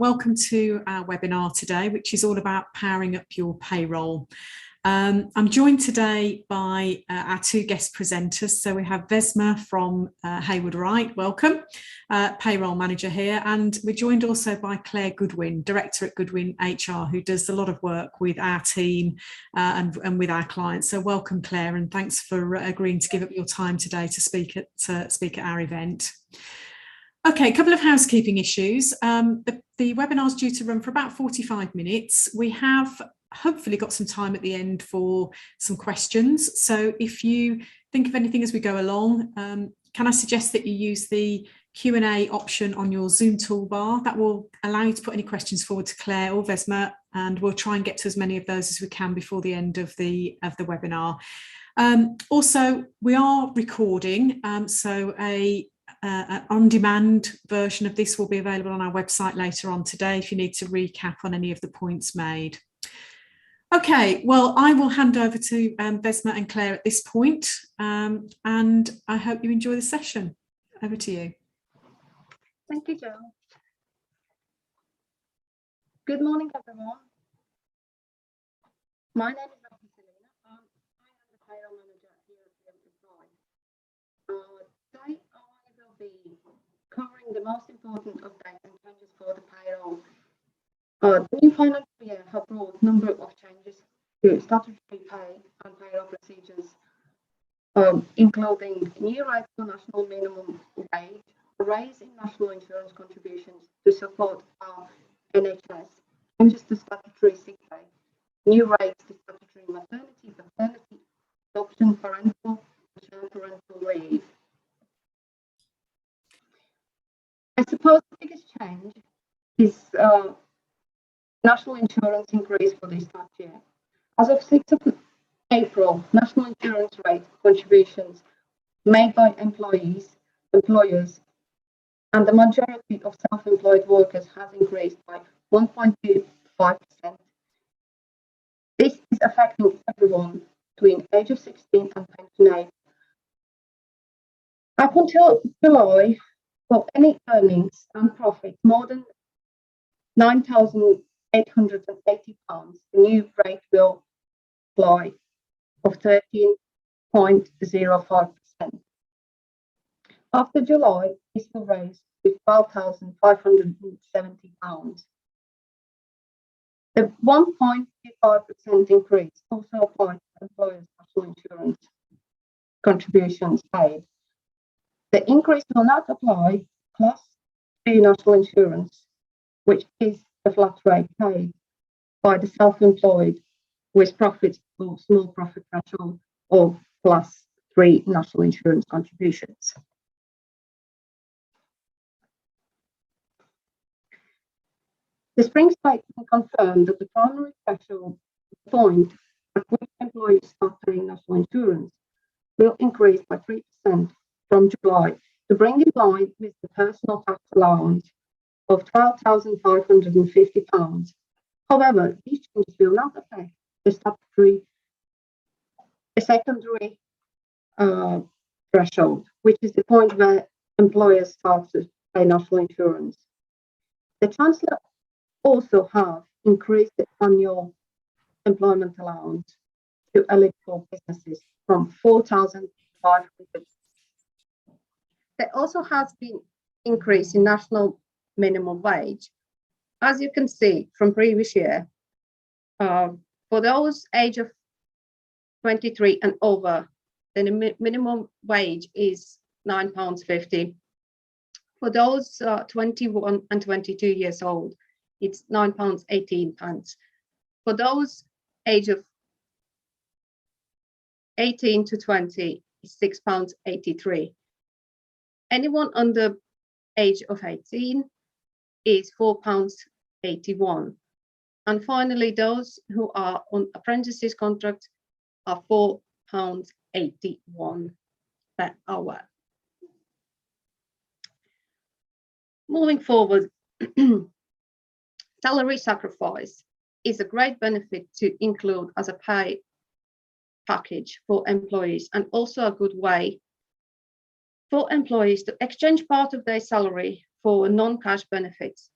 welcome to our webinar today, which is all about powering up your payroll. I'm joined today by our two guest presenters. So we have Vesma from Hayward Wright, welcome, Payroll Manager here, and we're joined also by Claire Goodwin, Director at Goodwin HR, who does a lot of work with our team and with our clients. So welcome, Claire, and thanks for agreeing to give up your time today to speak at our event. Okay, a couple of housekeeping issues. The webinar is due to run for about 45 minutes. We have hopefully got some time at the end for some questions. So if you think of anything as we go along, can I suggest that you use the Q&A option on your Zoom toolbar? That will allow you to put any questions forward to Claire or Vesma, and we'll try and get to as many of those as we can before the end of the webinar. Also, we are recording, so an on-demand version of this will be available on our website later on today if you need to recap on any of the points made. Okay, well, I will hand over to Vesma and Claire at this point, and I hope you enjoy the session. Over to you. Thank you, Jo. Good morning, everyone. My name is Vesma Silina. I am the Payroll Manager here at Dividend. Today, I will be covering the most important updates and changes for the payroll. The new financial year has brought a number of changes to statutory pay and payroll procedures, including new rates for national minimum wage, a raise in national insurance contributions to support our NHS, changes to statutory sick pay, new rates to statutory maternity, paternity, adoption, parental, and shared parental leave. I suppose the biggest change is national insurance increase for this tax year. As of 6th of April, national insurance rate contributions made by employers, and the majority of self-employed workers has increased by 1.25%. This is affecting everyone between age of 16 and pension age. Up until July, for any earnings and profit more than £9,880, the new rate will apply of 13.05%. After July, this will raise to £12,570. The 1.25% increase also applies to employers' national insurance contributions paid. The increase will not apply Class 2 national insurance, which is the flat rate paid by the self-employed with profits or small profit threshold of Class 3 national insurance contributions. The Spring statement confirmed that the primary threshold point at which employees start paying national insurance will increase by 3% from July to bring in line with the personal tax allowance of £12,550. However, these changes will not affect the secondary threshold, which is the point where employers start to pay national insurance. The Chancellor also have increased the annual employment allowance to eligible businesses from 4,500. There also has been increase in national minimum wage. As you can see from previous year, for those age of 23 and over, then the minimum wage is £9.50. For those 21 and 22 years old, it's £9.18. For those age of 18 to 20, it's £6.83. Anyone under age of 18 is £4.81. And finally, those who are on apprentices contract are £4.81 per hour. Moving forward, salary sacrifice is a great benefit to include as a pay package for employees, and also a good way for employees to exchange part of their salary for non-cash benefits.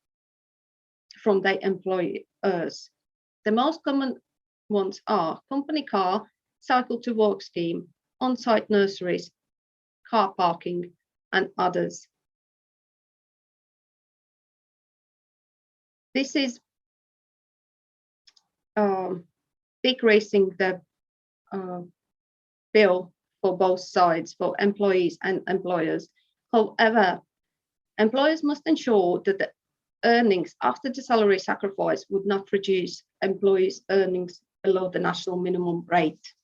from their employers. The most common ones are company car, cycle to work scheme, on-site nurseries, car parking, and others. This is decreasing the bill for both sides, for employees and employers. However, employers must ensure that the earnings after the salary sacrifice would not reduce employees' earnings below the national minimum rate.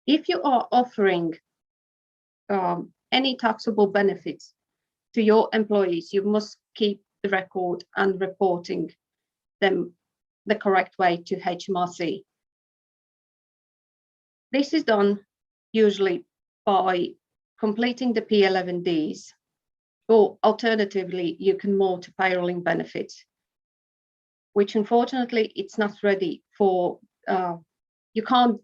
If you are offering any taxable benefits to your employees, you must keep the record and reporting them the correct way to HMRC. This is done usually by completing the P11Ds, or alternatively, you can move to payrolling benefits, which unfortunately it's not ready for. You can't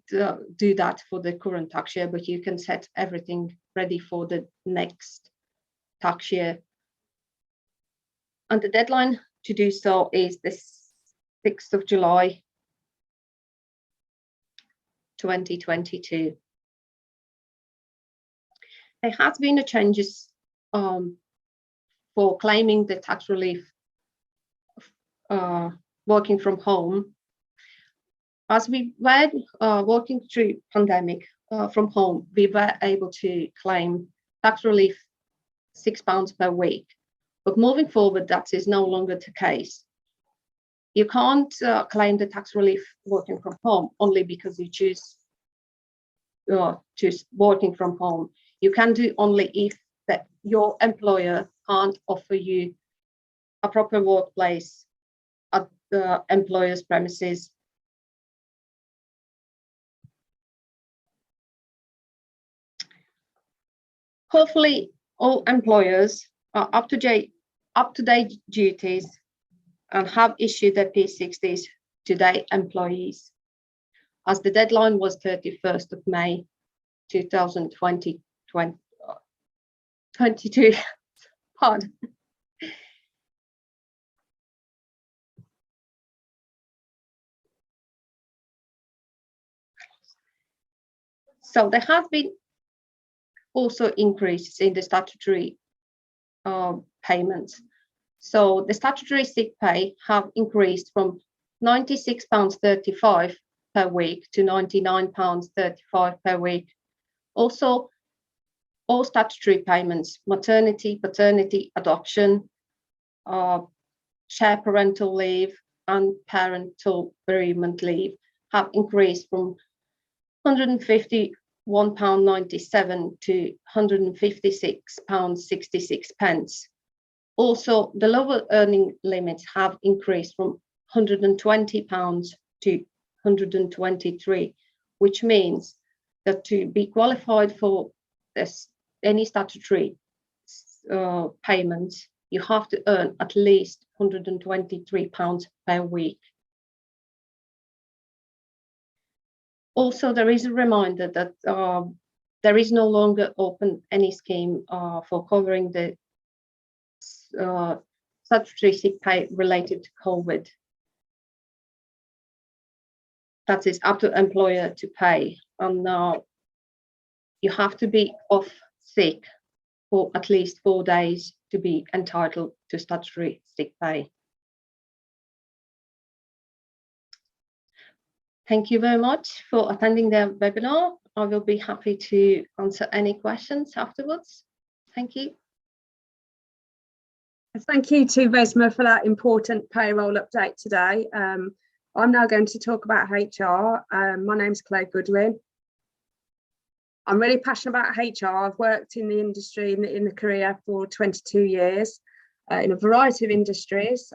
do that for the current tax year, but you can set everything ready for the next tax year. And the deadline to do so is the 6th of July, 2022. There has been a changes for claiming the tax relief working from home. As we were working through pandemic from home, we were able to claim tax relief £6 per week. But moving forward, that is no longer the case. You can't claim the tax relief working from home only because you choose working from home. You can do only if your employer can't offer you a proper workplace at the employer's premises. Hopefully, all employers are up to date duties and have issued their P60s to their employees, as the deadline was 31st of May 2022. Pardon. So there have been also increases in the statutory payments. So the statutory sick pay have increased from £96.35 per week to £99.35 per week. Also, all statutory payments, maternity, paternity, adoption, shared parental leave, and parental bereavement leave have increased from £151.97 to £156.66. Also, the lower earning limits have increased from £120 to £123, which means that to be qualified for any statutory payments, you have to earn at least £123 per week. Also, there is a reminder that there is no longer open any scheme for covering the statutory sick pay related to COVID. That is up to employer to pay, and now you have to be off sick for at least 4 days to be entitled to statutory sick pay. Thank you very much for attending the webinar. I will be happy to answer any questions afterwards. Thank you. Thank you to Vesma for that important payroll update today. I'm now going to talk about HR. My name's Claire Goodwin. I'm really passionate about HR. I've worked in the industry, in the career for 22 years in a variety of industries,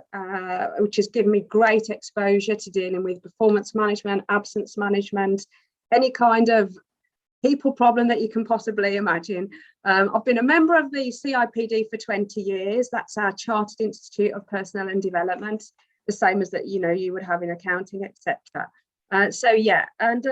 which has given me great exposure to dealing with performance management, absence management, any kind of people problem that you can possibly imagine. I've been a member of the CIPD for 20 years. That's our Chartered Institute of Personnel and Development, the same as that you would have in accounting, etc. So yeah, and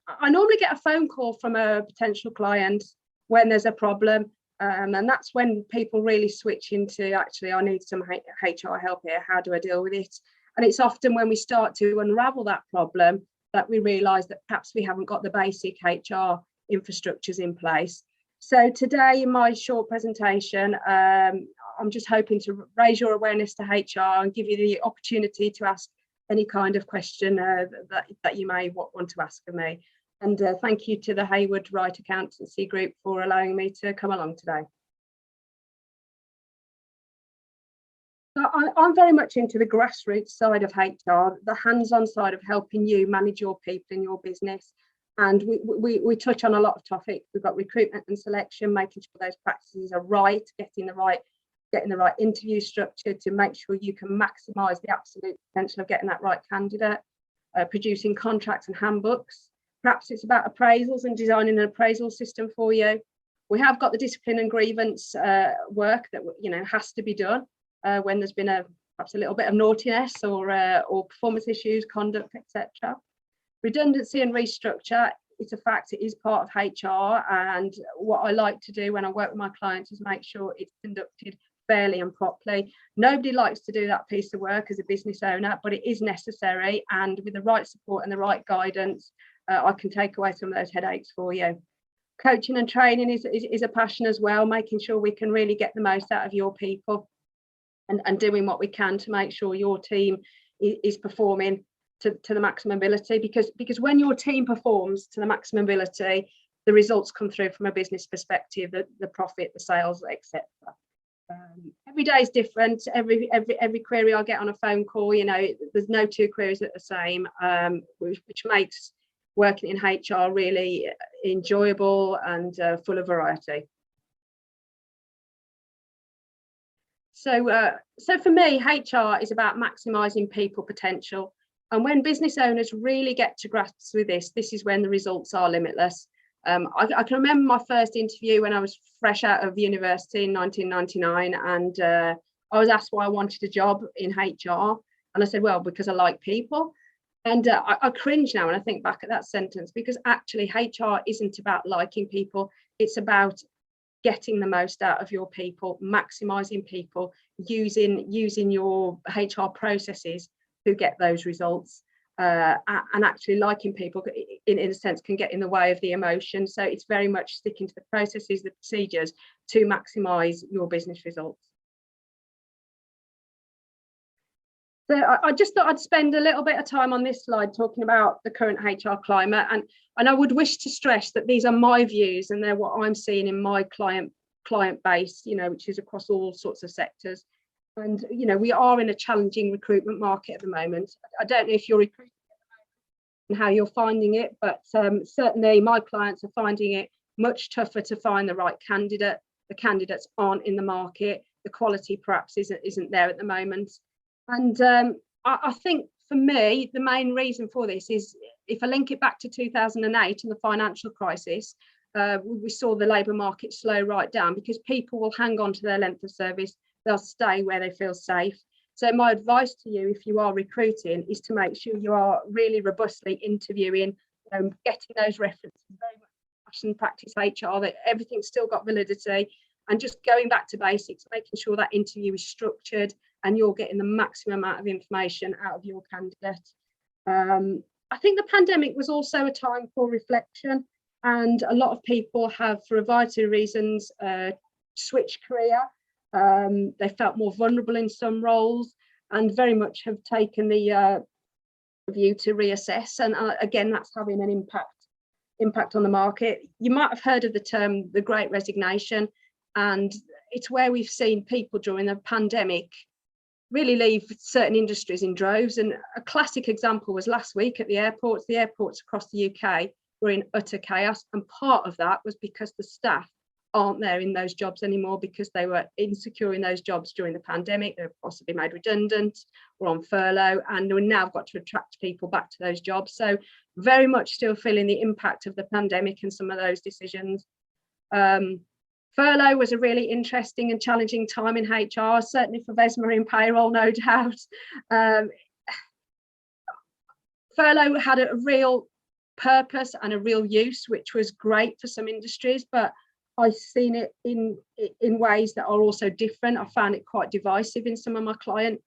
I normally get a phone call from a potential client when there's a problem. And that's when people really switch into, actually, I need some HR help here. How do I deal with it? And it's often when we start to unravel that problem that we realise that perhaps we haven't got the basic HR infrastructures in place. So today in my short presentation, I'm just hoping to raise your awareness to HR and give you the opportunity to ask any kind of question that you may want to ask of me. And thank you to the Hayward Wright Accountancy Group for allowing me to come along today. So I'm very much into the grassroots side of HR, the hands-on side of helping you manage your people in your business. And we touch on a lot of topics. We've got recruitment and selection, making sure those practices are right, getting the right interview structure to make sure you can maximise the absolute potential of getting that right candidate, producing contracts and handbooks. Perhaps it's about appraisals and designing an appraisal system for you. We have got the discipline and grievance work that has to be done when there's been perhaps a little bit of naughtiness or performance issues, conduct, etc. Redundancy and restructure, it's a fact, it is part of HR, and what I like to do when I work with my clients is make sure it's conducted fairly and properly. Nobody likes to do that piece of work as a business owner, but it is necessary, and with the right support and the right guidance, I can take away some of those headaches for you. Coaching and training is a passion as well, making sure we can really get the most out of your people and doing what we can to make sure your team is performing to the maximum ability, because when your team performs to the maximum ability, the results come through from a business perspective, the profit, the sales, etc. Every day is different. Every query I get on a phone call, there's no two queries that are the same, which makes working in HR really enjoyable and full of variety. So for me, HR is about maximising people potential. And when business owners really get to grasp with this is when the results are limitless. I can remember my first interview when I was fresh out of university in 1999, and I was asked why I wanted a job in HR. And I said, well, because I like people. And I cringe now when I think back at that sentence, because actually HR isn't about liking people. It's about getting the most out of your people, maximising people, using your HR processes to get those results, and actually liking people in a sense can get in the way of the emotion. So it's very much sticking to the processes, the procedures to maximise your business results. So I just thought I'd spend a little bit of time on this slide talking about the current HR climate, and I would wish to stress that these are my views and they're what I'm seeing in my client base, which is across all sorts of sectors. And we are in a challenging recruitment market at the moment. I don't know if you're recruiting and how you're finding it, but certainly my clients are finding it much tougher to find the right candidate. The candidates aren't in the market. The quality perhaps isn't there at the moment. And I think for me, the main reason for this is, if I link it back to 2008 and the financial crisis, we saw the labour market slow right down because people will hang on to their length of service. They'll stay where they feel safe. So my advice to you, if you are recruiting, is to make sure you are really robustly interviewing, getting those references, very much passion practice HR, that everything's still got validity, and just going back to basics, making sure that interview is structured and you're getting the maximum amount of information out of your candidate. I think the pandemic was also a time for reflection, and a lot of people have, for a variety of reasons, switched career. They felt more vulnerable in some roles and very much have taken the view to reassess, and again that's having an impact on the market. You might have heard of the term the Great Resignation, and it's where we've seen people during the pandemic really leave certain industries in droves. And a classic example was last week at the airports. The airports across the UK were in utter chaos, and part of that was because the staff aren't there in those jobs anymore because they were insecure in those jobs during the pandemic. They were possibly made redundant or on furlough, and we've now got to attract people back to those jobs. So very much still feeling the impact of the pandemic and some of those decisions. Furlough was a really interesting and challenging time in HR, certainly for Vesma in payroll, no doubt. Furlough had a real purpose and a real use, which was great for some industries, but I've seen it in ways that are also different. I found it quite divisive in some of my client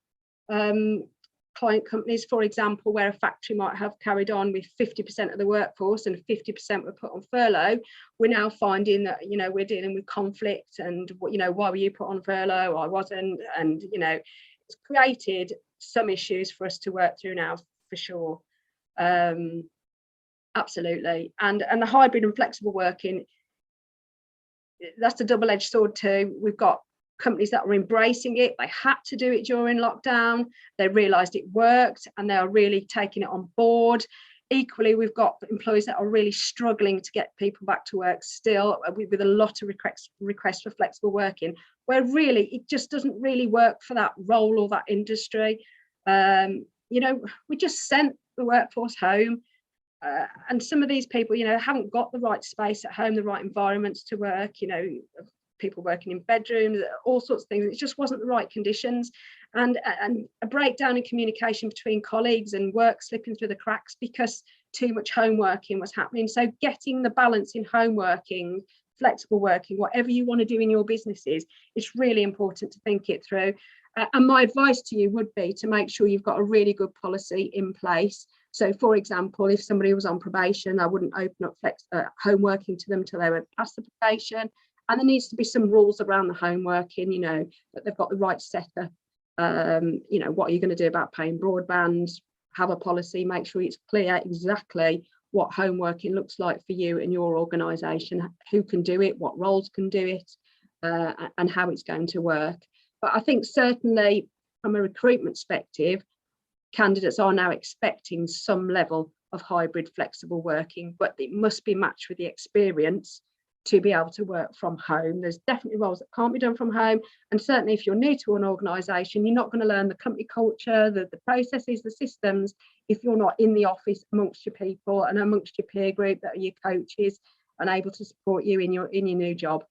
companies, for example, where a factory might have carried on with 50% of the workforce and 50% were put on furlough. We're now finding that, you know, we're dealing with conflict and, you know, why were you put on furlough? I wasn't. And, you know, it's created some issues for us to work through now, for sure. Absolutely. And the hybrid and flexible working, that's a double-edged sword too. We've got companies that are embracing it. They had to do it during lockdown. They realized it worked and they are really taking it on board. Equally, we've got employees that are really struggling to get people back to work still, with a lot of requests for flexible working, where really it just doesn't really work for that role or that industry. You know, we just sent the workforce home. And some of these people, you know, haven't got the right space at home, the right environments to work, you know, people working in bedrooms, all sorts of things. It just wasn't the right conditions, and a breakdown in communication between colleagues and work slipping through the cracks because too much home working was happening. So getting the balance in home working, flexible working, whatever you want to do in your businesses, it's really important to think it through. And my advice to you would be to make sure you've got a really good policy in place. So, for example, if somebody was on probation, I wouldn't open up home working to them till they were past the probation. And there needs to be some rules around the home working, you know, that they've got the right setup. You know, what are you going to do about paying broadband? Have a policy, make sure it's clear exactly what home working looks like for you and your organisation, who can do it, what roles can do it, and how it's going to work. But I think certainly from a recruitment perspective, candidates are now expecting some level of hybrid flexible working, but it must be matched with the experience to be able to work from home. There's definitely roles that can't be done from home. And certainly if you're new to an organisation, you're not going to learn the company culture, the processes, the systems, if you're not in the office amongst your people and amongst your peer group that are your coaches and able to support you in your new job.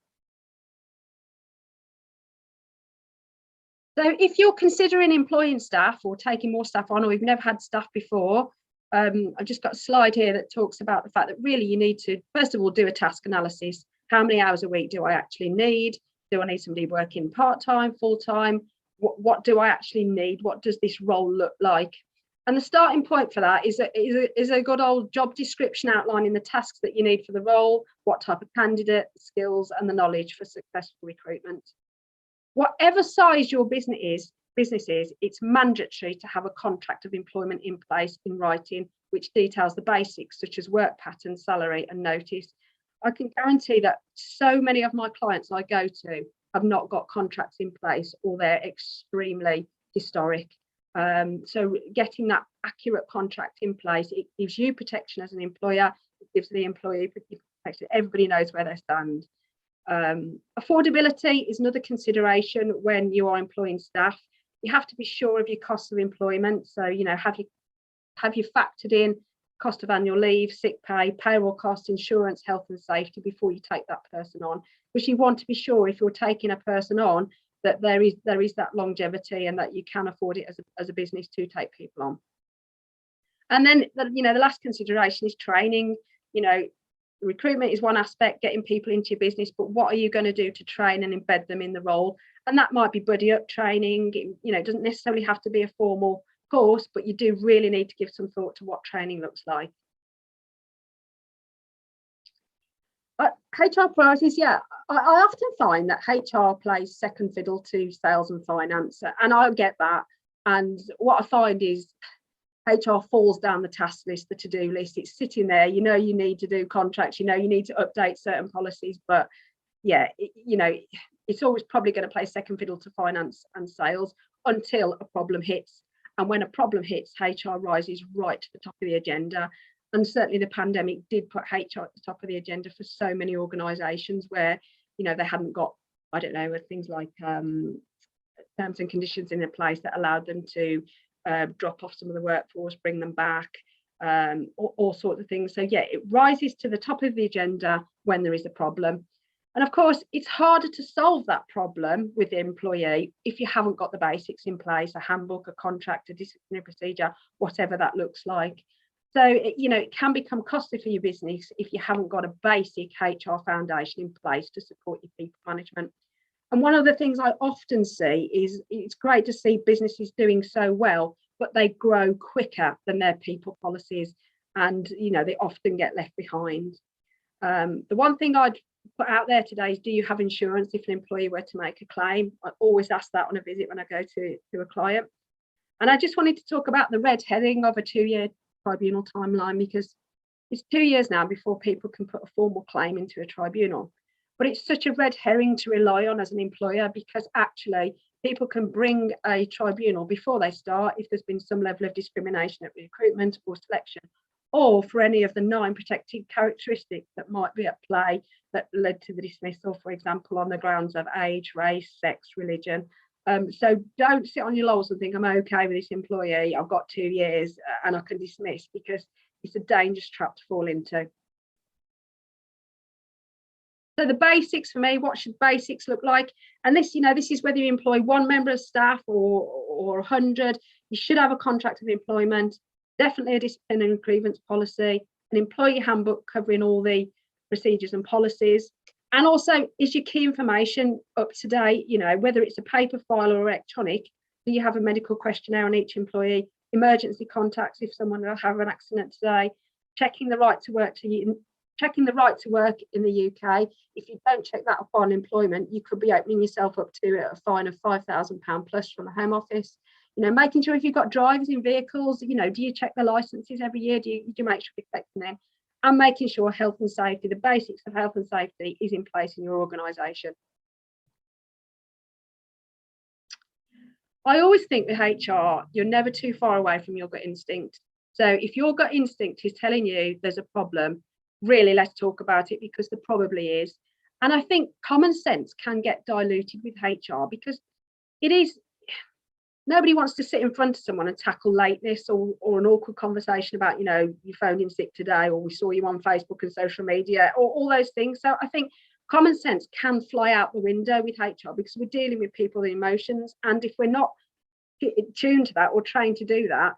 So if you're considering employing staff or taking more staff on, or you've never had staff before, I've just got a slide here that talks about the fact that really you need to, first of all, do a task analysis. How many hours a week do I actually need? Do I need somebody working part-time, full-time? What do I actually need? What does this role look like? And the starting point for that is a good old job description outlining the tasks that you need for the role, what type of candidate, the skills and the knowledge for successful recruitment. Whatever size your business is, it's mandatory to have a contract of employment in place in writing, which details the basics such as work pattern, salary and notice. I can guarantee that so many of my clients I go to have not got contracts in place, or they're extremely historic. So getting that accurate contract in place, it gives you protection as an employer, it gives the employee protection. Everybody knows where they stand. Affordability is another consideration when you are employing staff. You have to be sure of your cost of employment. So, you know, have you factored in cost of annual leave, sick pay, payroll costs, insurance, health and safety before you take that person on? Because you want to be sure if you're taking a person on that there is that longevity and that you can afford it as a business to take people on. And then, you know, the last consideration is training. You know, recruitment is one aspect, getting people into your business, but what are you going to do to train and embed them in the role? And that might be buddy up training. You know, it doesn't necessarily have to be a formal course, but you do really need to give some thought to what training looks like. HR priorities, yeah, I often find that HR plays second fiddle to sales and finance, and I get that. And what I find is HR falls down the task list, the to-do list. It's sitting there. You know, you need to do contracts, you know, you need to update certain policies, but yeah, you know, it's always probably going to play second fiddle to finance and sales until a problem hits. And when a problem hits, HR rises right to the top of the agenda. And certainly the pandemic did put HR at the top of the agenda for so many organisations where, you know, they hadn't got, I don't know, things like terms and conditions in place that allowed them to drop off some of the workforce, bring them back, all sorts of things. So yeah, it rises to the top of the agenda when there is a problem. And of course, it's harder to solve that problem with the employee if you haven't got the basics in place, a handbook, a contract, a disciplinary procedure, whatever that looks like. So, it can become costly for your business if you haven't got a basic HR foundation in place to support your people management. And one of the things I often see is it's great to see businesses doing so well, but they grow quicker than their people policies, and they often get left behind. The one thing I'd put out there today is, do you have insurance if an employee were to make a claim? I always ask that on a visit when I go to a client. And I just wanted to talk about the red herring of a 2-year tribunal timeline, because it's 2 years now before people can put a formal claim into a tribunal. But it's such a red herring to rely on as an employer, because actually people can bring a tribunal before they start if there's been some level of discrimination at recruitment or selection, or for any of the 9 protected characteristics that might be at play that led to the dismissal, for example, on the grounds of age, race, sex, religion. So don't sit on your laurels and think, I'm okay with this employee, I've got 2 years and I can dismiss, because it's a dangerous trap to fall into. So the basics for me, what should basics look like? And this, this is whether you employ 1 member of staff or 100. You should have a contract of employment, definitely a disciplinary grievance policy, an employee handbook covering all the procedures and policies. And also, is your key information up to date? Whether it's a paper file or electronic, do you have a medical questionnaire on each employee, emergency contacts if someone will have an accident today, checking the right to work in the UK. If you don't check that upon employment, you could be opening yourself up to a fine of £5,000 plus from the Home Office. Making sure if you've got drivers in vehicles, do you check the licenses every year? Do you make sure you're collecting them? And making sure health and safety, the basics of health and safety, is in place in your organisation. I always think with HR, you're never too far away from your gut instinct. So if your gut instinct is telling you there's a problem, really, let's talk about it, because there probably is. And I think common sense can get diluted with HR, because it is, nobody wants to sit in front of someone and tackle lateness or an awkward conversation about, you phoned in sick today, or we saw you on Facebook and social media, or all those things. So I think common sense can fly out the window with HR, because we're dealing with people's emotions. And if we're not tuned to that or trained to do that,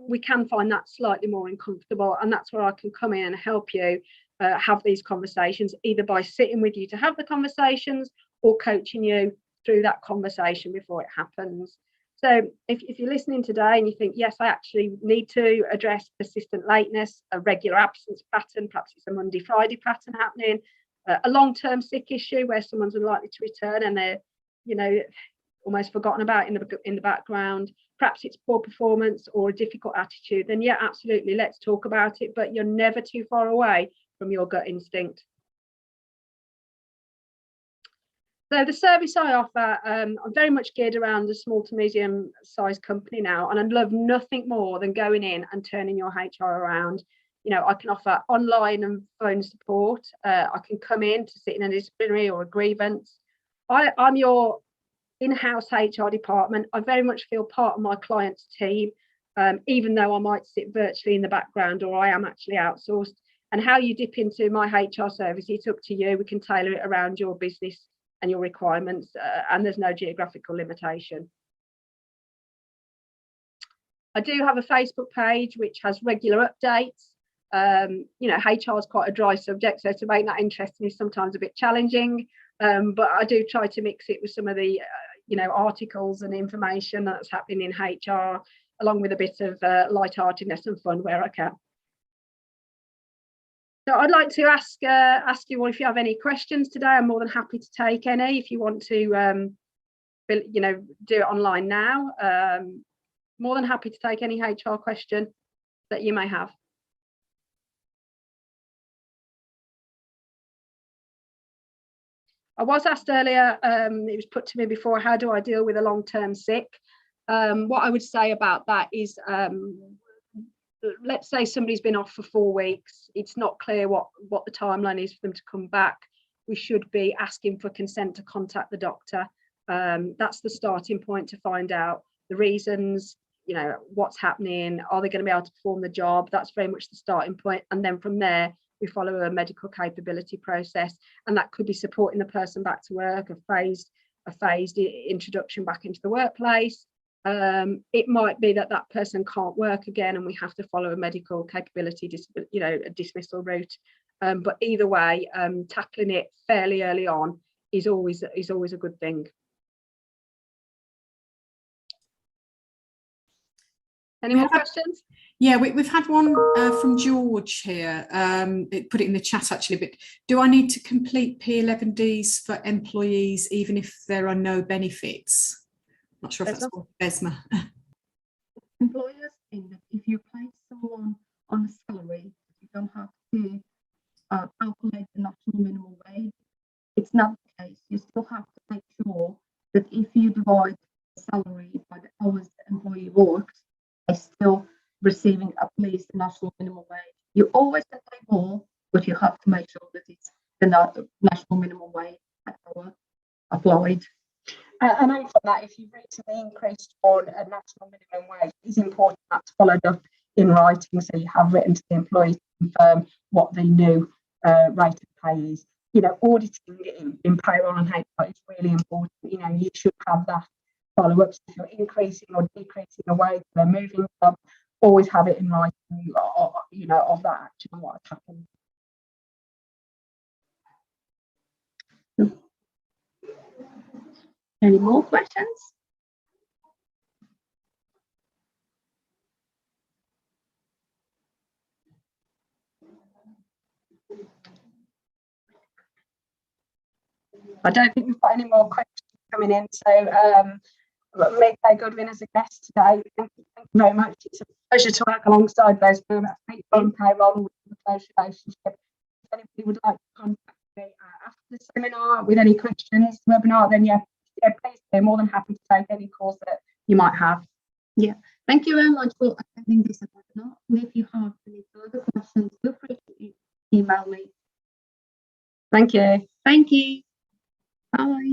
we can find that slightly more uncomfortable. And that's where I can come in and help you have these conversations, either by sitting with you to have the conversations or coaching you through that conversation before it happens. So if you're listening today and you think, yes, I actually need to address persistent lateness, a regular absence pattern, perhaps it's a Monday, Friday pattern happening, a long-term sick issue where someone's unlikely to return and they're, almost forgotten about in the background, perhaps it's poor performance or a difficult attitude, then yeah, absolutely, let's talk about it. But you're never too far away from your gut instinct. So the service I offer, I'm very much geared around the small to medium sized company now, and I'd love nothing more than going in and turning your HR around. I can offer online and phone support. I can come in to sit in a disciplinary or a grievance. I'm your in-house HR department. I very much feel part of my client's team, even though I might sit virtually in the background or I am actually outsourced. And how you dip into my HR service, it's up to you. We can tailor it around your business and your requirements, and there's no geographical limitation. I do have a Facebook page which has regular updates. HR is quite a dry subject, so to make that interesting is sometimes a bit challenging, but I do try to mix it with some of the articles and information that's happening in HR, along with a bit of lightheartedness and fun where I can. So I'd like to ask you all if you have any questions today. I'm more than happy to take any. If you want to, do it online now, more than happy to take any HR question that you may have. I was asked earlier, it was put to me before, how do I deal with a long-term sick? What I would say about that is, let's say somebody's been off for 4 weeks. It's not clear what the timeline is for them to come back. We should be asking for consent to contact the doctor. That's the starting point to find out the reasons, what's happening. Are they going to be able to perform the job? That's very much the starting point. And then from there, we follow a medical capability process. And that could be supporting the person back to work, a phased introduction back into the workplace. It might be that that person can't work again and we have to follow a medical capability a dismissal route. But either way, tackling it fairly early on is always a good thing. Any more questions? Yeah, we've had one from George here. Put it in the chat actually, but do I need to complete P11Ds for employees even if there are no benefits? Not sure if that's for Vesma. Employers think that if you place someone on a salary, you don't have to calculate the national minimum wage. It's not the case. You still have to make sure that if you divide the salary by the hours the employee works, they're still receiving at least the national minimum wage. You always get paid more, but you have to make sure that it's the national minimum wage applied. And on from that, if you've recently increased your national minimum wage, it's important that's followed up in writing, so you have written to the employee to confirm what the new rate of pay is. Auditing in payroll and HR is really important. You should have that follow-up. So if you're increasing or decreasing a wage, they're moving up, always have it in writing, of that action and what has happened. Any more questions? I don't think we've got any more questions coming in. So Clay Goodwin as a guest today. Thank you very much. It's a pleasure to work alongside Vesma. That's on payroll with a close relationship. If anybody would like to contact me after the seminar with any questions, webinar, then please, they're more than happy to take any calls that you might have. Yeah, thank you very much for attending this webinar. And if you have any further questions, feel free to email me. Thank you. Thank you. Bye.